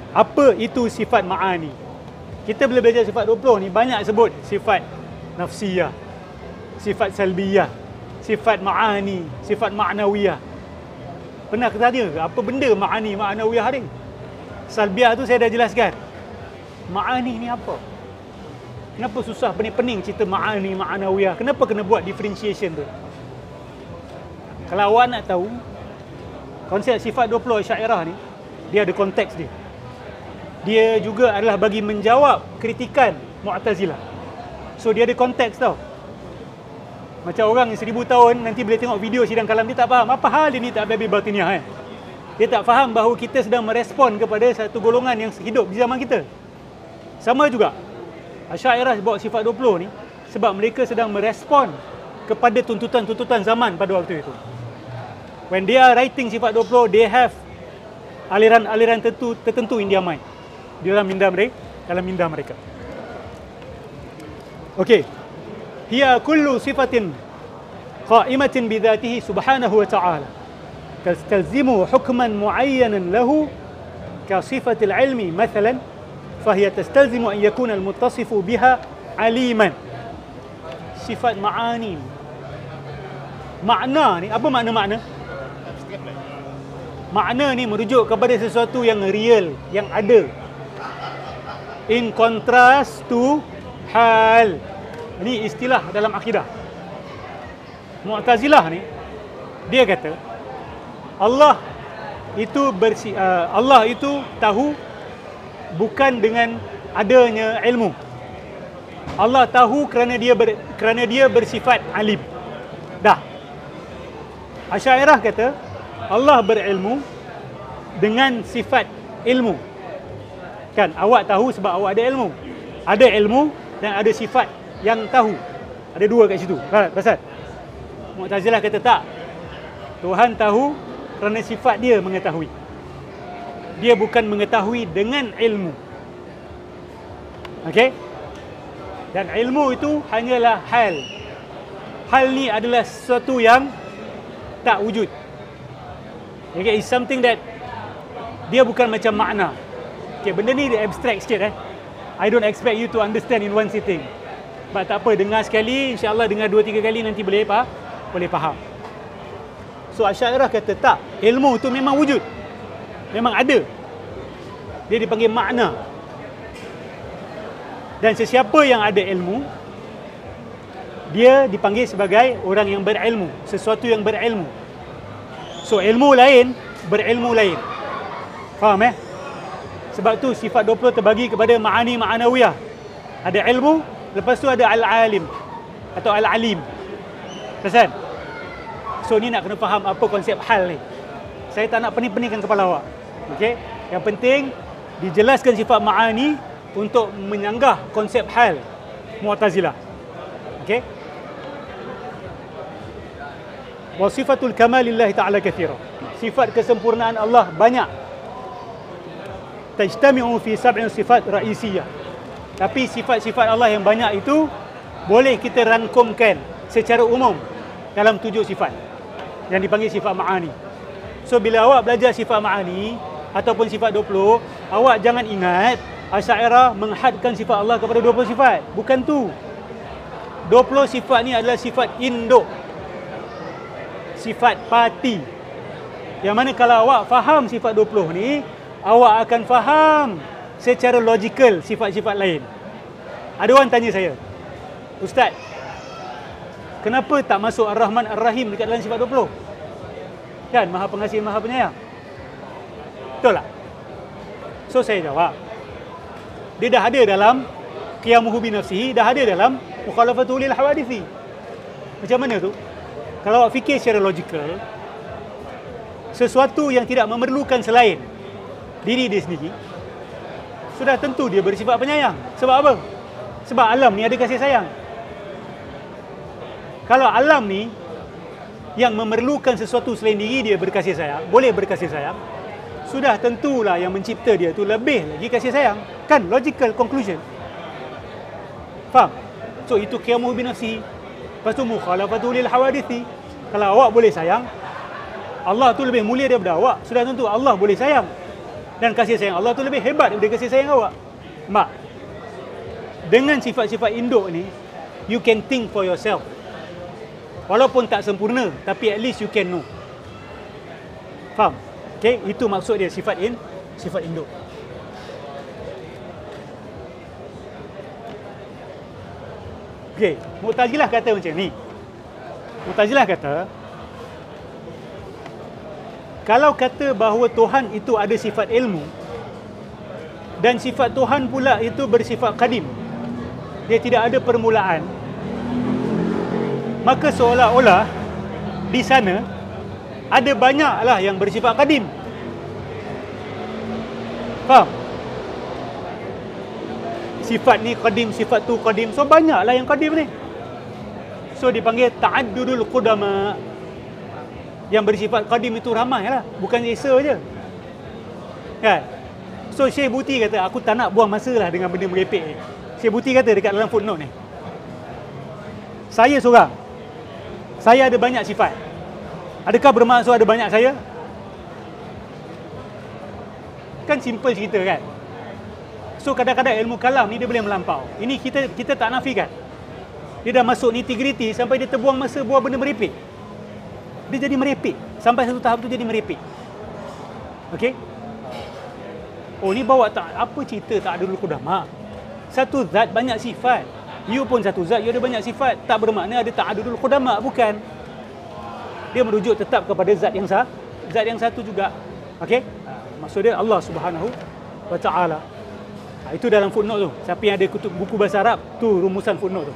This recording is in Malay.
Apa itu sifat ma'ani? Kita bila belajar sifat 20 ni banyak sebut sifat nafsiyah, sifat salbiyah, sifat ma'ani, sifat ma'nawiyah. Pernah tanya ke apa benda ma'ani, ma'nawiyah ni? Salbiyah tu saya dah jelaskan. Ma'ani ni apa? Kenapa susah pening-pening cerita ma'ani, ma'nawiyah? Kenapa kena buat differentiation tu? Kalau awak nak tahu, konsep sifat 20 Asy'ariyah ni, dia ada konteks dia. Dia juga adalah bagi menjawab kritikan Mu'tazilah. So dia ada konteks tau. Macam orang 1000 tahun nanti boleh tengok video sidang kalam, dia tak faham apa hal ini tak habis batiniah Dia tak faham bahawa kita sedang merespon kepada satu golongan yang hidup di zaman kita. Sama juga Asy'ariyah bawa sifat 20 ni sebab mereka sedang merespon kepada tuntutan-tuntutan zaman pada waktu itu. When they are writing sifat 20, they have aliran-aliran tertentu in their mind, di dalam minda mereka. Okey. Hiya kullu sifatin qa'imatin bi dhatihi subhanahu wa ta'ala tastalzimu hukman mu'ayyanan lahu ka sifatil ilmi mathalan fahiya tastalzimu an yakuna al-muttasifu biha aliman. Sifat ma'ani. Makna ni, apa makna? Makna ni merujuk kepada sesuatu yang real, yang ada. In contrast to hal. Ini istilah dalam akidah. Mu'tazilah ni, dia kata Allah itu tahu bukan dengan adanya ilmu. Allah tahu kerana dia bersifat alim. Dah. Asy'ariyah kata Allah berilmu dengan sifat ilmu. Kan, awak tahu sebab awak ada ilmu. Ada ilmu dan ada sifat yang tahu. Ada dua kat situ. Pasal Mu'tazilah kata tak. Tuhan tahu kerana sifat dia mengetahui. Dia bukan mengetahui dengan ilmu. Okey? Dan ilmu itu hanyalah hal. Hal ni adalah sesuatu yang tak wujud. Okay, it's something that dia bukan macam makna. Okay, benda ni dia abstract sikit I don't expect you to understand in one sitting. But tak apa, dengar sekali, insya-Allah dengar 2-3 kali nanti boleh faham. So Asy'ariyah kata tak, ilmu tu memang wujud. Memang ada. Dia dipanggil makna. Dan sesiapa yang ada ilmu, dia dipanggil sebagai orang yang berilmu, sesuatu yang berilmu. So ilmu lain, berilmu lain. Faham Sebab tu sifat 20 terbagi kepada ma'ani ma'nawiyah. Ada ilmu, lepas tu ada al-alim atau al-alim. Perasan? So ni nak kena faham apa konsep hal ni. Saya tak nak pening-peningkan kepala awak. Okey? Yang penting dijelaskan sifat ma'ani untuk menyanggah konsep hal Mu'tazilah. Okey? Wa sifatul kamalillahi ta'ala katsira. Sifat kesempurnaan Allah banyak. Tajtami'u fi 7 sifat ra'isiyah. Tapi sifat-sifat Allah yang banyak itu boleh kita rangkumkan secara umum dalam 7 sifat yang dipanggil sifat ma'ani. So bila awak belajar sifat ma'ani ataupun sifat 20, awak jangan ingat Asy'ariyah menghadkan sifat Allah kepada 20 sifat. Bukan tu. 20 sifat ni adalah sifat induk. Sifat parti. Yang mana kalau awak faham sifat 20 ni, awak akan faham secara logikal sifat-sifat lain. Ada orang tanya saya, Ustaz, kenapa tak masuk Ar-Rahman Ar-Rahim dekat dalam sifat 20? Kan, Maha Pengasih, Maha Penyayang. Betul tak? So saya jawab, dia dah ada dalam Qiyamuhu bi nafsihi, dah ada dalam Mukhalafatuhu lil Hawadithi. Macam mana tu? Kalau awak fikir secara logikal, sesuatu yang tidak memerlukan selain diri dia sendiri, sudah tentu dia bersifat penyayang. Sebab apa? Sebab alam ni ada kasih sayang. Kalau alam ni yang memerlukan sesuatu selain diri dia berkasih sayang, boleh berkasih sayang, sudah tentulah yang mencipta dia tu lebih lagi kasih sayang. Kan logical conclusion. Faham? So itu qiyamuhu bi nafsihi. Lepas tu mukhalafatuhu lil hawadithi. Kalau awak boleh sayang, Allah tu lebih mulia daripada awak, sudah tentu Allah boleh sayang. Dan kasih sayang Allah tu lebih hebat daripada kasih sayang awak. Mak, dengan sifat-sifat induk ni, you can think for yourself. Walaupun tak sempurna, tapi at least you can know. Faham? Okay, itu maksud dia sifat induk. Okay, Mu'tazilah kata macam ni. Mu'tazilah kata, kalau kata bahawa Tuhan itu ada sifat ilmu, dan sifat Tuhan pula itu bersifat qadim, dia tidak ada permulaan, maka seolah-olah di sana ada banyaklah yang bersifat qadim. Faham? Sifat ni qadim, sifat tu qadim, so banyaklah yang qadim ni. So dipanggil ta'addudul qudama. Yang bersifat qadim itu ramai lah, bukan Esa je kan. So Syekh Buti kata, aku tak nak buang masa lah dengan benda merepek ni. Syekh Buti kata dekat dalam footnote ni, saya seorang, saya ada banyak sifat. Adakah bermaksud ada banyak saya? Kan simple cerita kan. So kadang-kadang ilmu kalam ni dia boleh melampau. Ini kita tak nafikan. Dia dah masuk nitty-gritty sampai dia terbuang masa buat benda merepek. Dia jadi merepek. Sampai satu tahap tu jadi merepek. Okey? Oh, ni bawa tak apa cerita tak ada dulu qudama. Satu zat banyak sifat. You pun satu zat, you ada banyak sifat. Tak bermakna ada tak ada dulu qudama, bukan. Dia merujuk tetap kepada zat yang satu juga. Okey? Maksud dia Allah Subhanahu wa taala. Itu dalam footnote tu. Siapa yang ada buku bahasa Arab, tu rumusan footnote tu.